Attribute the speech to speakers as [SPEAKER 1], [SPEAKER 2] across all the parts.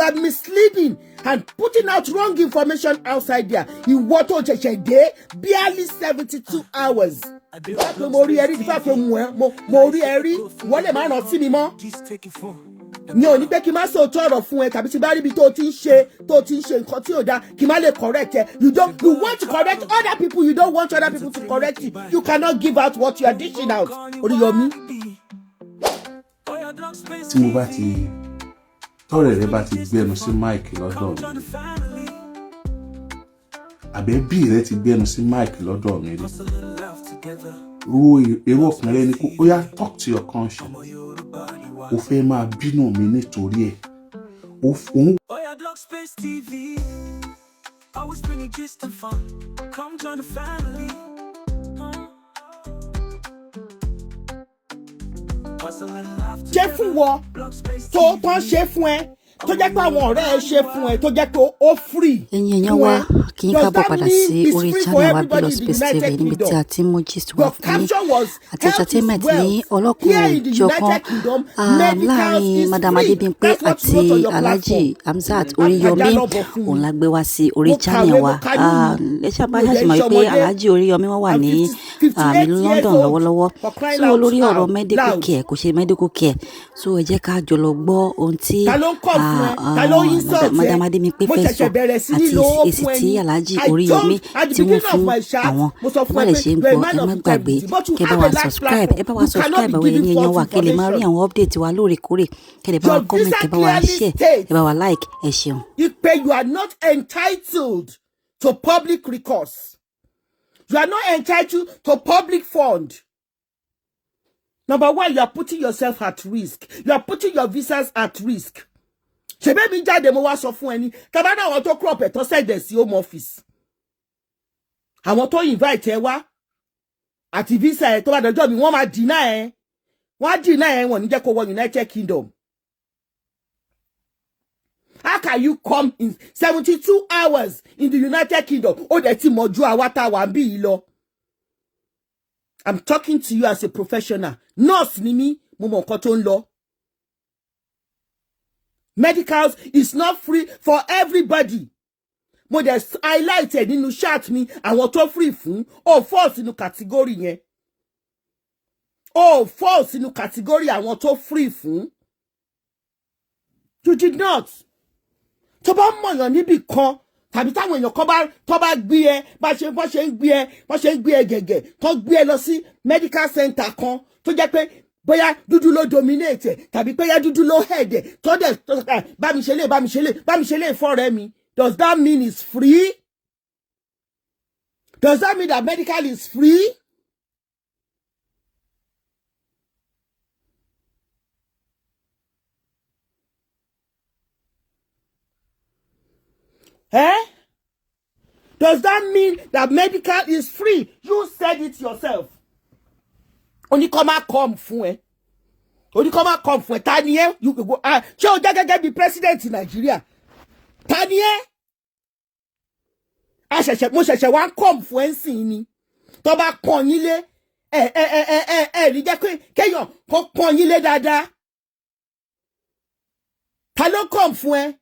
[SPEAKER 1] are misleading and putting out wrong information outside there. You want to check a day, barely 72 hours. Morieri, what am I not seeing more? No, ni pe ki ma so toro fún ẹ tàbí tí bá rí bí tó ti ń ṣe nǹkan tí ò dá kí má lè correct ẹ. You want to correct other people, you don't want other people to correct you. You cannot give out what you are dishing out. Oriyomi.
[SPEAKER 2] Tí mo bá ti tọ́rẹ̀ rẹ bá ti gbẹnu sí mic lọ́dọ̀ mi. Àbẹ́bí rẹ ti gbẹnu sí mic lọ́dọ̀ mi rí. Èrò ọkàn rẹ ni kó ó yá talk to your conscience. Ó fẹ́ máa bínú mi nítorí ẹ̀.
[SPEAKER 1] Ṣé fún wọ tó tán ṣe fún ẹ tó jẹ́ pé àwọn ọ̀rẹ́ ẹ ṣe fún ẹ tó jẹ́ pé ó free.
[SPEAKER 3] Ẹ̀yin èèyàn wa kí n kábọ̀ padà sí orí channel wa Block Space TV níbi tí a ti mú gist wá fún yín àti entertainment ní ọlọ́kùnrin ìjọkan láàrin Madam Adebimpe àti Alhaji Hamzat Oriyomi òun la gbé wá sí orí channel wa. Ẹ ṣàbá ṣàṣìmọ̀ wípé Alhaji Oriyomi wọ́n wà ní London lọ́wọ́lọ́wọ́ so lórí ọ̀rọ̀ medical care kò ṣe medical care so ẹ jẹ́ ká jọ lọ gbọ́ ohun tí Madam Adebimpe fẹ́ sọ àti èsì tí Alhaji Oriyomi tí wọ́n fún àwọn wọ́n lè ṣe ń gbọ́ ẹ má gbàgbé kẹ́ bá wa subscribe àwọn èèyàn wa kẹ́ lè máa rí àwọn update wa lóòrèkóòrè kẹ́ lè bá wa comment kẹ́ bá wa share kẹ́ bá wa like ẹ ṣeun.
[SPEAKER 1] You are not entitled to public recourse. You are not entitled to public fund. Number one, you are putting yourself at risk. You are putting your visas at risk. Ṣebí mi jáde mo wá sọ fún ẹni kábá náà àwọn tó crop ẹ̀ tó send ẹ̀ sí home office. Àwọn tó invite ẹ wá àti visa ẹ̀ tó bá dọjọ́ mi wọ́n máa deny ẹ̀. Wọ́n á deny ẹ̀ wọ́n ní jẹ́ kó wọ United Kingdom. How can you come in 72 hours in the United Kingdom? Ó dẹ̀ ti mọ̀ ju àwa tá wà bí yìí lọ. I'm talking to you as a professional. Nurse ni mí, mo mọ̀ nǹkan tó ń lọ. Medicals is not free for everybody. Mo dẹ̀ highlighted nínú chat mi àwọn tó free fún ó false nínú category yẹn. Ó false nínú category àwọn tó free fún. You did not. Tó bá mọ̀yàn níbì kan tàbí táwọn èèyàn kan tó bá gbé ẹ bá ṣe ń gbé ẹ gẹ̀gẹ̀ tó gbé ẹ lọ sí medical center kan tó jẹ́ pé bóyá dúdú ló dominate ẹ tàbí pé yá dúdú ló head ẹ tó dẹ̀ bá mi ṣe lè fọ́rẹ́ mi. Does that mean it's free? Does that mean that medical is free? Does that mean that medical is free? You said it yourself. Only come fún ẹ. Only come fún ẹ. Ta ni ẹ? You go. Ṣé o jẹ́ gẹ́gẹ́ bí president in Nigeria? Ta ni ẹ? Mo ṣẹ̀ṣẹ̀ wá come fún ẹ nsìn ni. Tó bá pọ́n yín lé rí jẹ́ pé kéèyàn kó pọ́n yín lé dáadáa. Ta ló come fún ẹ?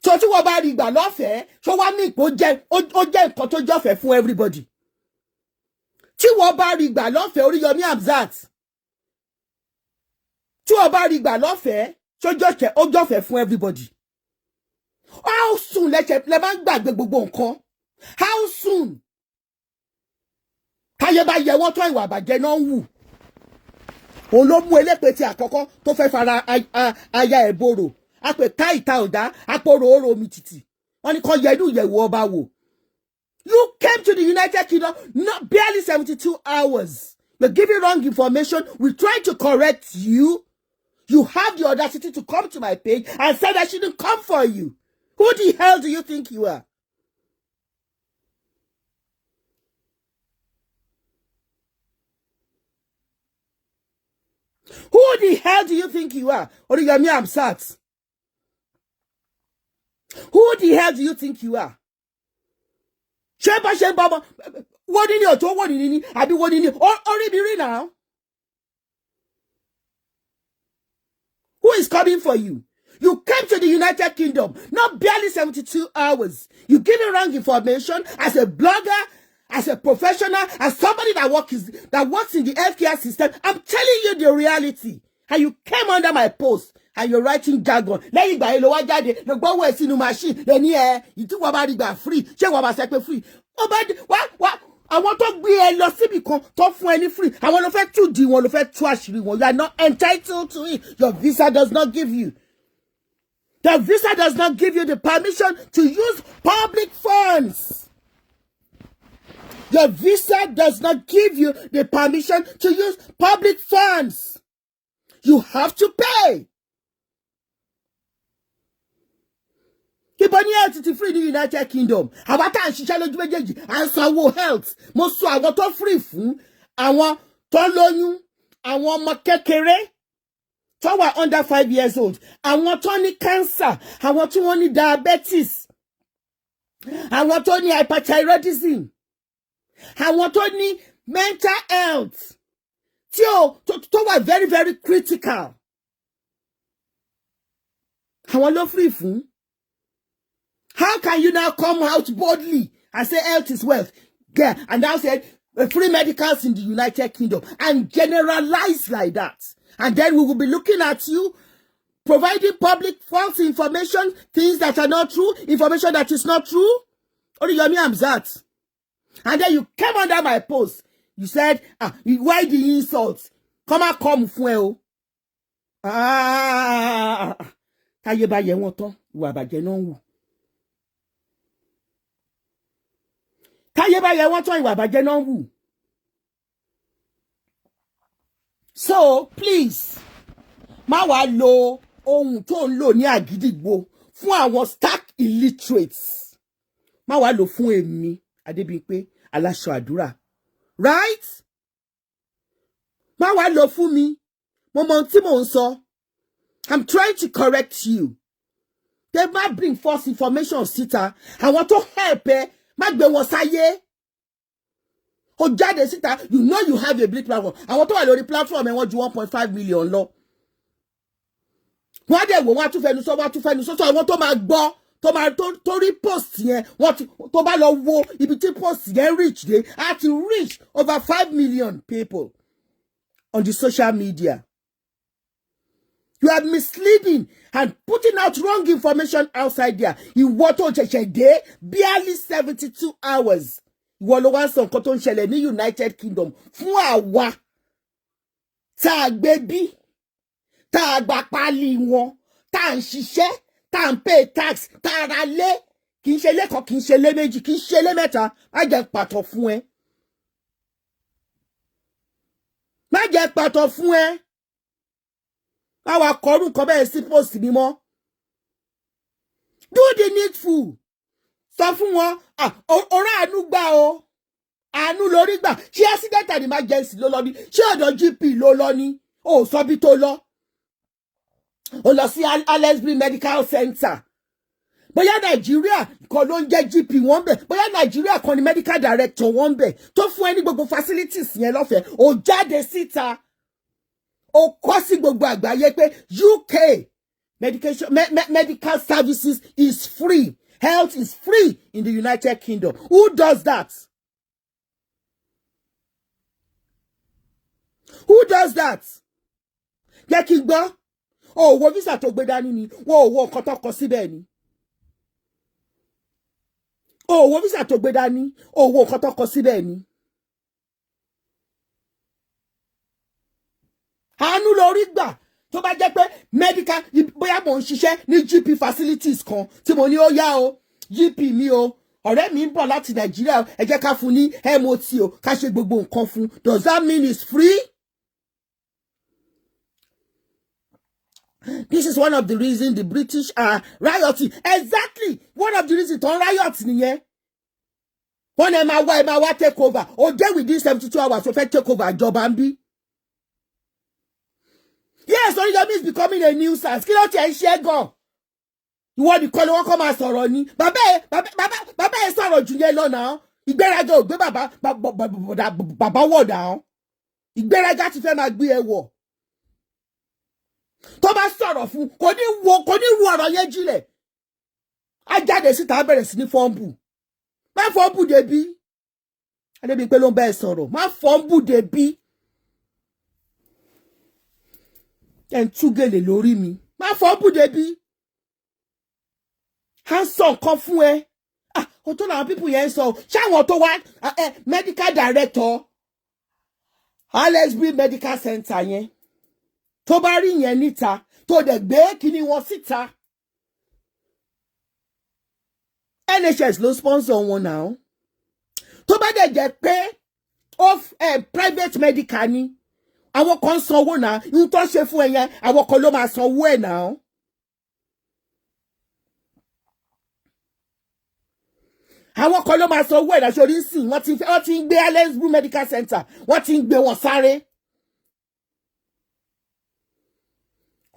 [SPEAKER 1] So tí wọ́n bá rí gbà lọ́fẹ̀ẹ́ so wá ní ipò jẹ́ nǹkan tó jọ́fẹ̀ẹ́ fún everybody. Tí wọ́n bá rí gbà lọ́fẹ̀ẹ́ Oriyomi Hamzat. Tí wọ́n bá rí gbà lọ́fẹ̀ẹ́ so jọ́fẹ̀ẹ́ fún everybody. How soon lẹ máa ń gbàgbé gbogbo nǹkan? How soon? Táyé bá yẹ wọ́n tó ìwà àbàjẹ́ náà ń wù. Òun ló mú elépè tí àkọ́kọ́ tó fẹ́ fara aya ẹ̀bọ̀rọ̀. Apè ká ìta ọ̀dá apòrò oró omi títì wọ́n ní kan yẹ̀dú yẹ̀wò ọba wò. You came to the United Kingdom not barely 72 hours. You're giving wrong information. We try to correct you. You have the audacity to come to my page and say I shouldn't come for you. Who the hell do you think you are? Who the hell do you think you are? Oriyomi Hamzat. Who the hell do you think you are? Sheba, what in your toe? What in it? I be what in it? Already now. Who is coming for you? You came to the United Kingdom, not barely 72 hours. You give me wrong information as a blogger, as a professional, as somebody that works in the healthcare system. I'm telling you the reality. And you came under my post and you're writing jargon. Lẹ́yìn ìgbà yẹn ló wá jáde, ló gbọ́wọ́ ẹ̀ sínú machine. Lẹ́ni ẹ̀, ìtúwọ́ bá rí gbà free. Ṣé wọ́n bá ṣe pé free? Wá. Àwọn tó gbé ẹ lọ síbì kan tó fún ẹ ní free. Àwọn ló fẹ́ tú di wọn, ló fẹ́ tú àṣírí wọn. You are not entitled to it. Your visa does not give you. The visa does not give you the permission to use public funds. Your visa does not give you the permission to use public funds. You have to pay. Iboni health ti free in the United Kingdom. Àwa tá ń ṣiṣẹ́ lójú méjèèjì, à ń sanwó health. Mo sọ àwọn tó free fún, àwọn tó lóyún, àwọn ọmọ kékeré tó wà under 5 years old, àwọn tó ní cancer, àwọn tí wọ́n ní diabetes, àwọn tó ní hyperthyroidism, àwọn tó ní mental health, tó wà very, very critical. Àwọn ló free fún. How can you now come out boldly and say health is wealth? Yeah, and now said free medicals in the United Kingdom and generalize like that. And then we will be looking at you providing public false information, things that are not true, information that is not true. Oriyomi Hamzat. And then you came under my post. You said, why the insults? Come fún ẹ o. Táyé bá yẹ wọ́n tán, ìwà àbàjẹ́ náà ń wù. Táyé bá yẹ wọ́n tán, ìwà àbàjẹ́ náà ń wù. So, please, má wá lo ohun tó ń lò ní àgídìgbò fún àwọn stark illiterates. Má wá lò fún èmi, Adebimpe, aláṣọ àdúrà. Right? Má wá lò fún mi. Mo mọ ohun tí mò ń sọ. I'm trying to correct you. They might bring false information síta. Àwọn tó help ẹ, má gbé wọn sáyé. Ó jáde síta, you know you have a big platform. Àwọn tó wà lórí platform ẹ wọ́n ju 1.5 million lọ. Wọ́n dẹ̀ wò wọ́n á tún fẹnu sọ. So àwọn tó máa gbọ́, tó rí post yẹn, tó bá lọ wo ibi tí post yẹn reach dé, á ti reach over 5 million people on the social media. You are misleading and putting out wrong information outside there. Ìwọ tó ṣẹ̀ṣẹ̀ dé, barely 72 hours. Ìwọ ló wá sọ nǹkan tó ń ṣẹlẹ̀ ní United Kingdom fún àwa tá a gbé bí, tá a gba páálí wọn, tá a ń ṣiṣẹ́, tá a ń pay tax, tá a ra lé, kì í ṣe lé kan, kì í ṣe lé méjì, kì í ṣe lé mẹ́ta. Má jẹ́ pàtó fún ẹ. Má jẹ́ pàtó fún ẹ. Àwa kọrú nǹkan bẹ́ẹ̀ sí post mi mọ́. Do the needful. Sọ fún wọn, ọ̀rọ̀ àánú gbà o. Àánú lórí gbà. Ṣé accident and emergency ló lọ ní? Ṣé ọ̀dọ̀ GP ló lọ ní? Ó sọ bí tó lọ. Ó lọ sí Alhaji Medical Center. Bóyá Nàìjíríà kan ló ń jẹ́ GP wọn bẹ̀. Bóyá Nàìjíríà kan ni medical director wọn bẹ̀. Tó fún ẹ ní gbogbo facilities yẹn lọ́fẹ̀ẹ́. Ó jáde síta. Ó kọ sí gbogbo àgbáyé pé UK medical services is free. Health is free in the United Kingdom. Who does that? Who does that? Jẹ́ kí n gbọ́. Ó wo visa tó gbé dání ni. Wọ́n ò wo nǹkan tó kọ síbẹ̀ ni. Ó wo visa tó gbé dání. Ó wo nǹkan tó kọ síbẹ̀ ni. Àánú lórí gbà tó bá jẹ́ pé medical bóyá mo ń ṣiṣẹ́ ní GP facilities kan tí mo ní ó yá o GP mi o ọ̀rẹ́ mi ń bọ̀ láti Nàìjíríà ẹ jẹ́ ká fún ní MOT o ká ṣe gbogbo nǹkan fún. Does that mean it's free? This is one of the reasons the British are rioting. Exactly. One of the reasons tó ń riot nìyẹn. Wọ́n ẹ máa wá take over. O jẹ́ within 72 hours tó fẹ́ take over ìjọba ń bí. Yes, Oriyomi is becoming a nuisance. Kí ló tiẹ̀ ń ṣe gan? Ìwọ nìkan ni wọ́n kọ́ máa sọ̀rọ̀ ni. Bàbá ẹ sọ̀rọ̀ jù yẹn lọ náà. Ìgbéraga ò gbé bàbá wọ̀ náà. Ìgbéraga ti fẹ́ máa gbé ẹ wọ̀. tó bá sọ̀rọ̀ fún kò ní ru ọ̀rọ̀ yẹn jílẹ̀ á jáde síta bẹ̀rẹ̀ sí ní fọ́ǹbù má fọ́ǹbù débi Adebimpe ló ń bá ẹ sọ̀rọ̀ má fọ́ǹbù débi ẹ̀ ń túgèlè lórí mi má fọ́ǹbù débi à ń sọ nǹkan fún ẹ o tó làwọn pípù yẹn ń sọ ṣáwọn tó wá medical director Alhaji medical center yẹn tó bá rí yẹn níta tó dẹ̀ gbé kíní wọn síta NHS ló sponsor wọn náà tó bá dẹ̀ jẹ́ pé private medical ni àwọn kan sanwó náà ń tó ṣe fún ẹ yẹn àwọn kan ló máa sanwó ẹ̀ náà. Àwọn kan ló máa sanwó ẹ̀ náà sórí sìn wọ́n ti ń gbé Alhaji medical center wọ́n ti ń gbé wọn sáré.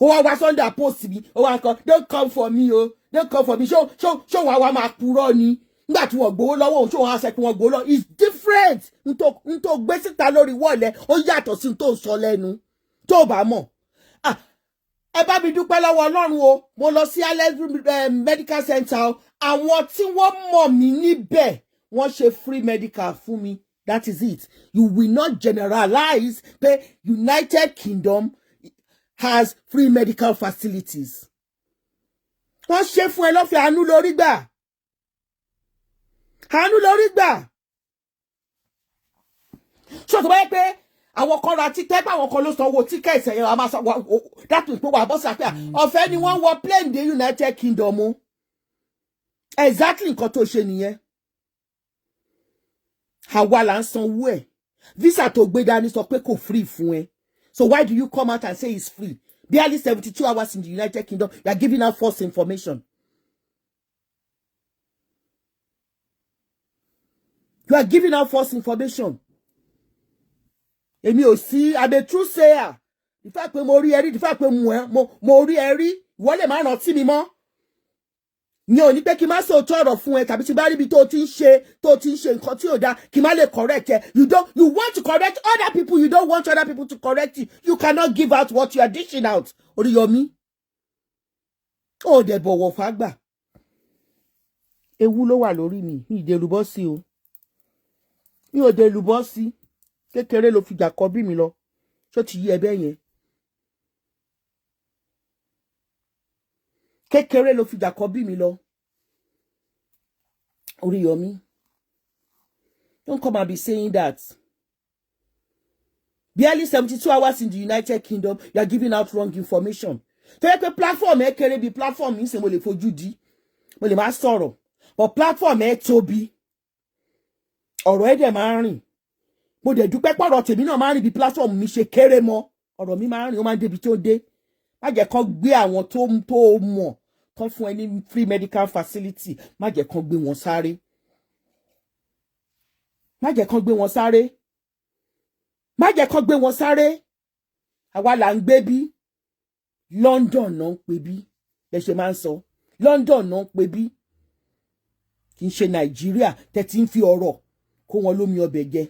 [SPEAKER 1] Ó wá Sunday post mi ó wá kan don't come for me o don't come for me ṣó wá máa purọ́ ni nígbà tí wọ́n gbowó lọ́wọ́ òun ṣó wọ́n á sẹ́ pé wọ́n gbowó lọ́wọ́ it's different n tó gbé síta lórí wọ́ọ̀lẹ̀ ó yàtọ̀ sí n tó sọ lẹ́nu tó bá mọ̀ ẹ bá mi dúpẹ́ lọ́wọ́ Ọlọ́run o mo lọ sí Alhaji medical center o àwọn tí wọ́n mọ̀ mí níbẹ̀ wọ́n ṣe free medical fún mi that is it you will not generalize pé United Kingdom has free medical facilities. Wọ́n ṣe fún ẹ lọ́fẹ̀ẹ́ àánú lórí gbà. Àánú lórí gbà. Ṣé tó bá yẹ pé àwọn kan ra tíkẹ́ẹ̀tì àwọn kan ló san owó tíkẹ́ẹ̀tì ẹ̀yẹ àmà sọ dátù ìpò wà bọ́sà pé ọ̀fẹ́ ni wọ́n wọ plane dé United Kingdom o. Exactly nǹkan tó ṣe nìyẹn. Àwa là ń sanwó ẹ̀. Visa tó gbé dání sọ pé kò free fún ẹ. So why do you come out and say it's free? Barely 72 hours in the United Kingdom, you are giving out false information. You are giving out false information. Èmi ò sí, I'm a true sayer. The fact pé mo rí ẹ rí, the fact pé mo rí ẹ rí, ìwọ lè má rántí mi mọ́. Mi ò ní pé kí n má sọ tọrọ fún ẹ tàbí tí bá rí bí tó ti ń ṣe nǹkan tí ò dá kí n má lè correct ẹ. You want to correct other people, you don't want other people to correct you. You cannot give out what you are dishing out. Oriyomi. Ó dẹ̀ bọ̀wọ̀ fágbà. Ewu ló wà lórí mi ìdèrúbọ́ sí o. Mi ò dèrúbọ́ sí. Kékeré ló fi jà kọ bí mi lọ. Ṣó ti yí ẹbẹ́ yẹn. Kékeré ló fi jà kọ bí mi lọ. Oriyomi. Don't come and be saying that. Barely 72 hours in the United Kingdom, you are giving out wrong information. Tó yẹ pé platform ẹ kéré bí platform mi ṣe mo lè fojú di. Mo lè máa sọ̀rọ̀. But platform ẹ tóbi. Ọ̀rọ̀ ẹ dẹ̀ máa rìn. Mo dẹ̀ dúpẹ́ pọ̀rọ̀ tèmi náà máa rìn bí platform mi ṣe kéré mọ́. Ọ̀rọ̀ mi máa rìn ó máa ń débi tó dé. Má jẹ́ kán gbé àwọn tó mọ̀ kán fún ẹ ní free medical facility. Má jẹ́ kán gbé wọn sáré. Má jẹ́ kán gbé wọn sáré. Má jẹ́ kán gbé wọn sáré. Àwa là ń gbé bí. London náà ń pè bí. Bẹ́ẹ̀ ṣe máa ń sọ. London náà ń pè bí. Kì í ṣe Nàìjíríà tẹ́tí ń fi ọ̀rọ̀ kó wọn lómi ọbẹ̀ jẹ.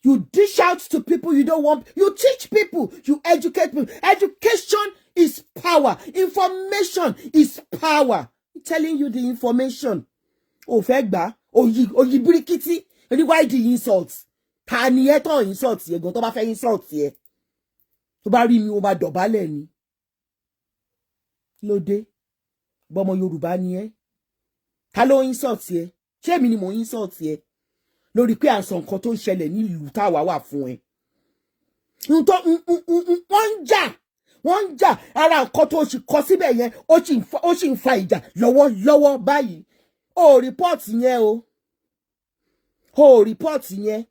[SPEAKER 1] You dish out to people you don't want. You teach people. You educate people. Education is power. Information is power. I'm telling you the information. O fẹ́ gbà. Oyi birikiti. Any why the insults? Ta ni ẹ tó insult yẹ gan tó bá fẹ́ insult yẹ. Tó bá rí mi o máa dọ̀bálẹ̀ ni. Lóde. Bọ́mọ Yorùbá ni ẹ. Ta ló insult yẹ? Ṣé èmi ni mo insult yẹ? Lórí pé à ń sọ nǹkan tó ń ṣẹlẹ̀ ní ìlú táwa wà fún ẹ. Wọ́n ń jà ara nǹkan tó ṣì kọ síbẹ̀ yẹn ó sì ń fa ìjà lọ́wọ́lọ́wọ́ báyìí. O report yẹn o. O report yẹn.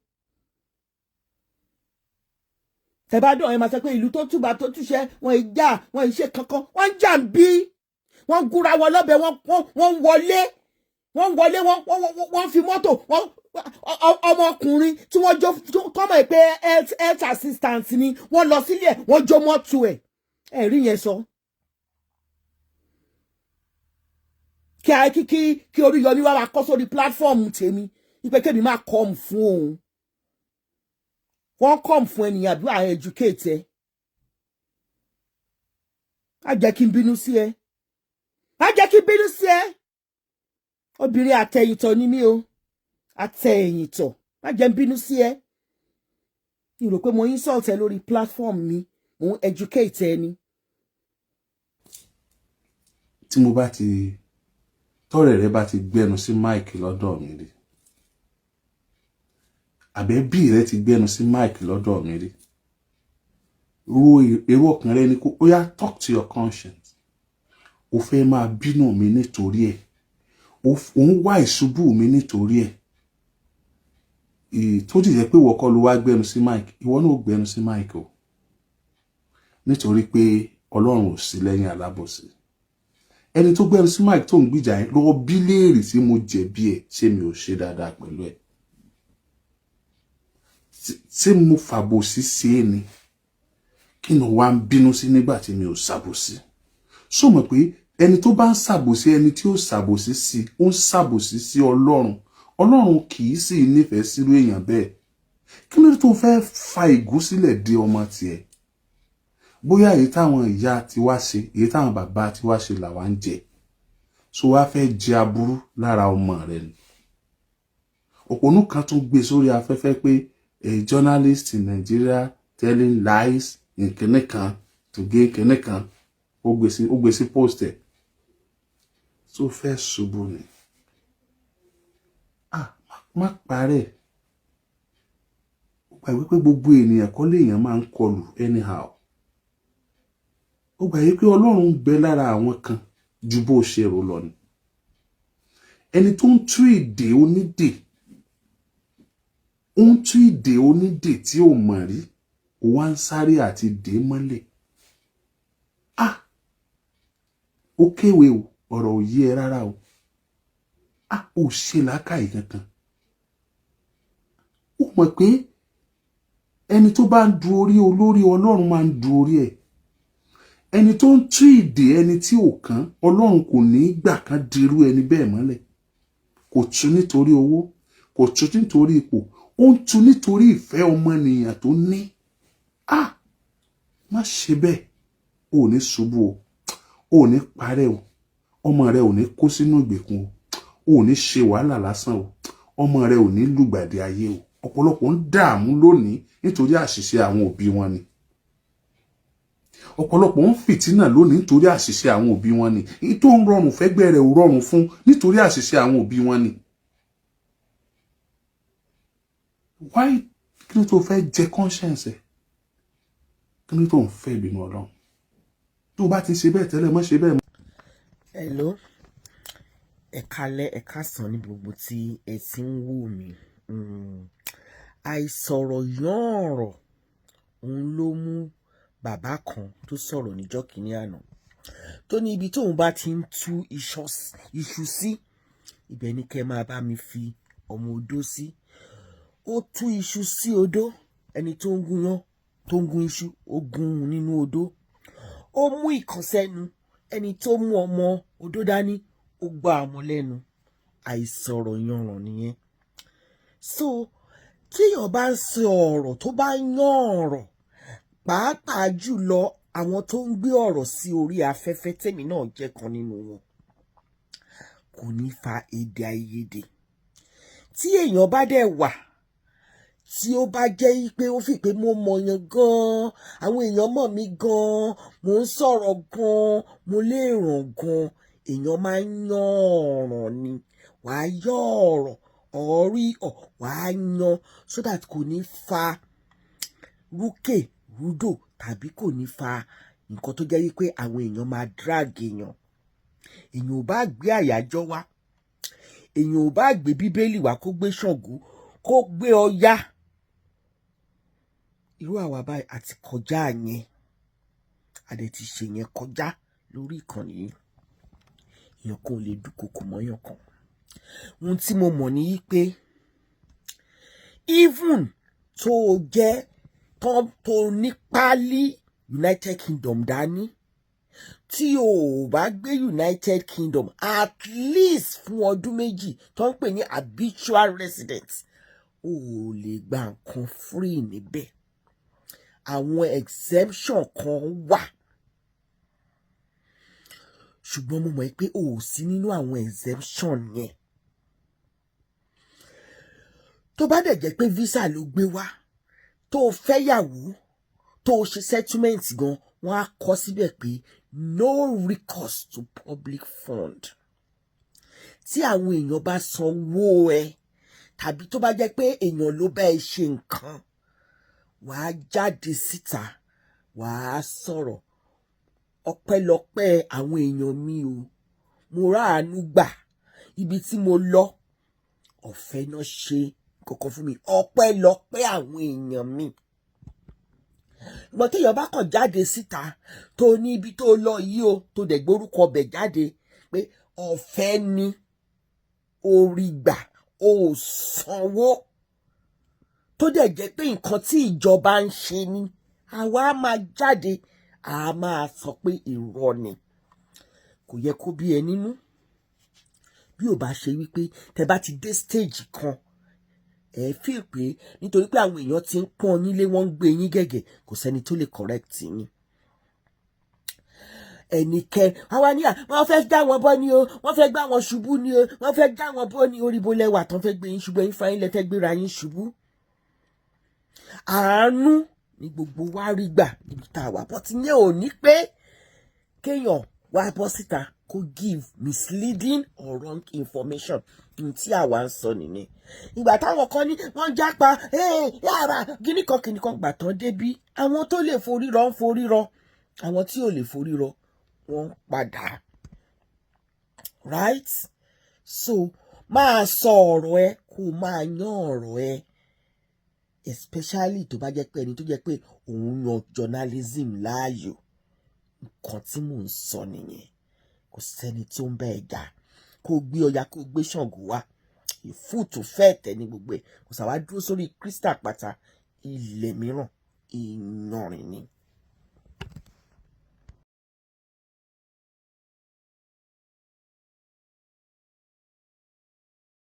[SPEAKER 1] Tẹ̀bádọ́ ẹ máa sọ pé ìlú tó túbà tó túṣẹ́ wọn ìjà wọn ìṣe kankan wọ́n ń jà ń bí. Wọ́n gúnra wọn lọ́bẹ̀ wọ́n wọlé. Wọ́n fi mọ́tò ọmọkùnrin tí wọ́n jó kọ́mọ̀ pé health assistant ni wọ́n lọ sílẹ̀ wọ́n jó mọ́tò ẹ̀ rí yẹn sọ. Kí Oriyomi wá máa kọ́ sórí platform tèmi ipe kébì máa come fún òun. Wọ́n come fún ènìyàn bí wàá educate ẹ. Má jẹ́ kí n bínú sí ẹ. Má jẹ́ kí n bínú sí ẹ. Obìnrin àtẹ̀yìntọ̀ ni mí o. Àtẹ̀yìntọ̀. Má jẹ́ n bínú sí ẹ. Mi rò pé mo insult ẹ lórí platform mi. Mo educate ẹ ni.
[SPEAKER 2] Tí mo bá ti tọ́rẹ̀ rẹ bá ti gbẹnu sí mic lọ́dọ̀ mi rí. Àbẹ́bí rẹ ti gbẹnu sí mic lọ́dọ̀ mi rí. Èrò ọkàn rẹ ni kó ó yá talk to your conscience. Ó fẹ́ máa bínú mi nítorí ẹ̀. Ó ń wá ìṣubú mi nítorí ẹ̀. Tó dìjẹ́ pé ìwọ kọ́ ló wá gbẹnu sí mic, ìwọ náà ó gbẹnu sí mic o. Nítorí pé Ọlọ́run ò sí lẹ́yìn alábòsí. Ẹni tó gbẹnu sí mic tó ń gbìjà yẹn lọ bí léèrè tí mo jẹ̀bi ẹ̀ ṣé mi ò ṣe dáadáa pẹ̀lú ẹ̀. Ṣé mo fàbòsí sí ẹ ni? Kí ni wàá ń bínú sí nígbà tí mi ò ṣàbòsí? Ṣó mọ̀ pé ẹni tó bá ń ṣàbòsí ẹni tí ó ṣàbòsí sí ó ń ṣàbòsí sí Ọlọ́run. Ọlọ́run kì í sì nífẹ̀ẹ́ sírú èèyàn bẹ́ẹ̀. Kí ló dé tó fẹ́ fa ìgún sílẹ̀ dé ọmọ tiẹ̀? Bóyá èyí táwọn ìyá ti wá ṣe, èyí táwọn bàbá ti wá ṣe làwa ń jẹ. So wá fẹ́ jẹ aburú lára ọmọ rẹ̀ ni. Òpònú kan tún gbé sórí afẹ́fẹ́ pé a journalist in Nigeria telling lies in kìnìkan to gain kìnìkan. Ó gbé sí post ẹ̀. So fẹ́ ṣubú ni. Má parẹ́. Ó gbà wípé gbogbo ènìyàn kọ́ léèyàn máa ń kọlù anyhow. Ó gbà wípé Ọlọ́run ń bẹ lára àwọn kan ju bó ṣe rò lọ ni. Ẹni tó ń tú ìdè onídè, ó ń tú ìdè onídè tí ò mọ̀ rí, ó wá ń sáré àti dè mọ́lẹ̀. Ó kéwé o, ọ̀rọ̀ ò yé ẹ rárá o. Ó ṣe làákàyè kankan. Ó mọ̀ pé ẹni tó bá ń du orí olórí Ọlọ́run máa ń du orí ẹ̀. Ẹni tó ń tú ìdè ẹni tí ò kàn Ọlọ́run kò ní gbà kan dirú ẹni bẹ́ẹ̀ mọ́lẹ̀. Kò tú nítorí owó, kò tú nítorí ipò, ó ń tú nítorí ìfẹ́ ọmọnìyàn tó ní. Má ṣe bẹ́ẹ̀. Ò ní ṣubú o. Ò ní parẹ́ o. Ọmọ rẹ ò ní kó sínú ìgbèkùn o. Ò ní ṣe wàhálà lásán o. Ọmọ rẹ ò ní lùgbàdì ayé o. Ọ̀pọ̀lọpọ̀ ń dààmú lónìí nítorí àṣìṣe àwọn òbí wọn ni. Ọ̀pọ̀lọpọ̀ ń fìtínà lónìí nítorí àṣìṣe àwọn òbí wọn ni. Èyí tó ń rọrùn fẹ́gbẹ́ rẹ̀ ò rọrùn fún nítorí àṣìṣe àwọn òbí wọn ni. Why kí ló tó fẹ́ jẹ conscience ẹ̀? Kí ló tó ń fẹ́ ìbínú Ọlọ́run? Tó bá ti ṣe bẹ́ẹ̀ tẹ́lẹ̀, má ṣe bẹ́ẹ̀ mọ́.
[SPEAKER 1] Hello. Ẹ kálẹ́, ẹ káàsán ní gbogbo tí ẹ ti ń wò mí. Àìsọ̀rọ̀ yán ọ̀rọ̀ òun ló mú bàbá kan tó sọ̀rọ̀ níjọ́ kìíní àná tó ní ibi tóun bá ti ń tú iṣu sí ibẹ̀ ni kẹ́ máa bá mi fi ọmọ odó sí. Ó tú iṣu sí odó, ẹni tó ń gúnyán tó ń gún iṣu ó gún nínú odó. Ó mú ìkànsẹ́nu, ẹni tó mú ọmọ odó dání ó gbá ọmọ lẹ́nu. Àìsọ̀rọ̀ yanràn nìyẹn. So tíyàn bá ń sọ ọ̀rọ̀ tó bá yán ọ̀rọ̀, pàápàá jùlọ àwọn tó ń gbé ọ̀rọ̀ sí orí afẹ́fẹ́, tèmi náà jẹ́ kan nínú wọn, kò ní fa èdè àìyedè. Tí èèyàn bá dẹ̀ wà tí ó bá jẹ́ pé ó fi pé mo mọ̀yàn gan-an, àwọn èèyàn mọ̀ mí gan-an, mo ń sọ̀rọ̀ gan-an, mo lè ràn gan-an, èèyàn máa ń yán ọ̀rọ̀ ni. Wàá yọ ọ̀rọ̀ wàá yan so that kò ní fa rúkè rúdò tàbí kò ní fa nǹkan tó jẹ́ wípé àwọn èèyàn máa drag èèyàn. Èèyàn ò bá gbé àyájọ́ wá, èèyàn ò bá gbé bíbélì wá kó gbé Ṣàngó, kó gbé Ọya. Irú àwa báyìí àti kọjá yẹn, a dẹ̀ ti ṣe yẹn kọjá lórí ìkànnì yìí. Èèyàn kan ò lè dúnkokò mọ́yàn kan. Ohun tí mo mọ̀ ni wípé even tó jẹ́ tó ní pálí United Kingdom dání, tí o bá gbé United Kingdom at least fún ọdún méjì tó ń pè ní habitual resident, o ò lè gba nǹkan free níbẹ̀. Àwọn exemption kan wà ṣùgbọ́n mo mọ̀ pé o ò sí nínú àwọn exemption yẹn. Tó bá dẹ̀ jẹ́ pé visa ló gbé wá tó fẹ́yàwó tó ṣe settlement gan, wọ́n á kọ síbẹ̀ pé no recourse to public fund. Tí àwọn èèyàn bá sanwó ẹ tàbí tó bá jẹ́ pé èèyàn ló bá ẹ ṣe nǹkan, wàá jáde síta wàá sọ̀rọ̀. Ọpẹ́lọpẹ́ àwọn èèyàn mi o, mo ráàánú gbà, ibi tí mo lọ ọ̀fẹ́ náà ṣe kọ̀ọ̀kan fún mi, ọpẹ́lọpẹ́ àwọn èèyàn mi. Ìgbọ́n téèyàn bá kàn jáde síta tó ní ibi tó lọ yìí o, tó dẹ̀ gbórúkọ bẹ̀ jáde pé ọ̀fẹ́ ni orí gbà, o ò sanwó, tó dẹ̀ jẹ́ pé nǹkan tí ìjọba ń ṣe ni, àwa á máa jáde a máa sọ pé irọ́ ni. Kò yẹ kó bí ẹ nínú bí ò bá ṣe wípé tẹ bá ti dé stage kan ẹ feel pé nítorí pé àwọn èèyàn ti ń pọ́n yín lé, wọ́n ń gbé yín gẹ̀gẹ̀, kò sẹ́ni tó lè correct yín. Àwa ní wọ́n fẹ́ dá wọn bọ́ ni o, wọ́n fẹ́ gbá wọn ṣubú ni o, wọ́n fẹ́ dá wọn bọ́ ni orí bolẹ́wà tán fẹ́ gbé yín ṣubú, ẹ̀yin fáyín lẹ́tẹ́ gbéra yín ṣubú. Àánú ni gbogbo wa rí gbà níbi tá a wà, bọ́ ti yẹn ò ní pé kéèyàn wá bọ́ síta kó give misleading or wrong information. Tí àwa ń sọ nìyẹn. Ìgbà táwọn kan ní wọ́n jápa yàrá kíníkan gbà tán débí, àwọn tó lè forí rọ ń forí rọ, àwọn tí ò lè forí rọ wọ́n padà. Right? So máa sọ ọ̀rọ̀ ẹ kó máa yán ọ̀rọ̀ ẹ, especially tó bá jẹ́ pé ẹni tó jẹ́ pé òun yan journalism láàyò. Nǹkan tí mò ń sọ nìyẹn. Kò sẹ́ni tó ń bá ẹ jà, kó gbé Ọya kó gbé Ṣàngó wá, ìfúùtù fẹ́ẹ̀tẹ̀ ní gbogbo ẹ̀, kò sàwá dúró sórí crystal pátá ilẹ̀ mìíràn ìyanrìn ni.